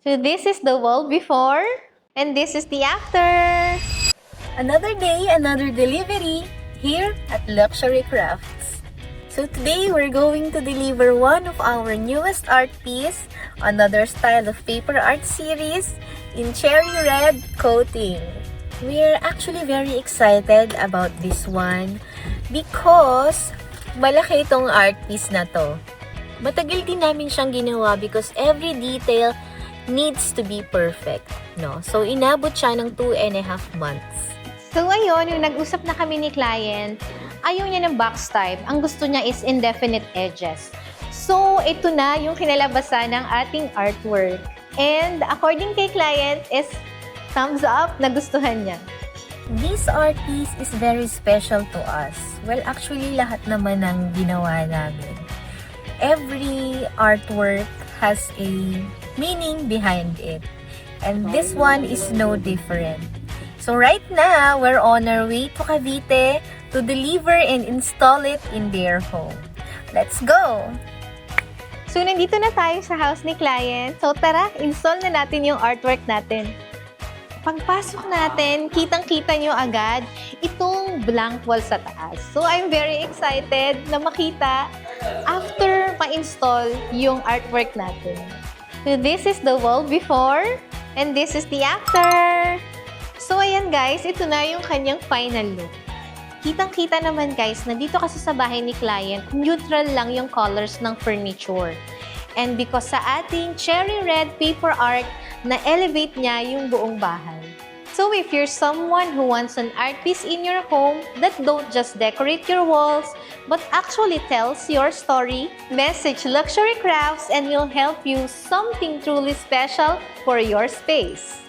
So this is the wall before, and this is the after. Another day, another delivery here at Luxury Crafts. So today we're going to deliver one of our newest art piece, another style of paper art series in cherry red coating. We're actually very excited about this one because malaki itong art piece na to. Matagal din namin siyang ginawa because every detail needs to be perfect, no? So, inabot siya ng 2.5 months. So ngayon, yung nag-usap na kami ni client, ayaw niya ng box type. Ang gusto niya is indefinite edges. So, ito na yung kinalabasan ng ating artwork. And according kay client is thumbs up, nagustuhan niya. This art piece is very special to us. Well, actually, lahat naman ng ginawa namin. Every artwork has a meaning behind it. And this one is no different. So right now, we're on our way to Cavite to deliver and install it in their home. Let's go! So nandito na tayo sa house ni client. So tara, install na natin yung artwork natin. Pagpasok natin, kitang-kita nyo agad itong blank wall sa taas. So I'm very excited na makita after ma-install yung artwork natin. So this is the wall before, and this is the after. So ayan guys, ito na yung kanyang final look. Kitang-kita naman guys, na dito kasi sa bahay ni client, neutral lang yung colors ng furniture. And because sa ating cherry red paper art, na-elevate niya yung buong bahay. So if you're someone who wants an art piece in your home that don't just decorate your walls, but actually tells your story, message Luxury Crafts and we'll help you something truly special for your space.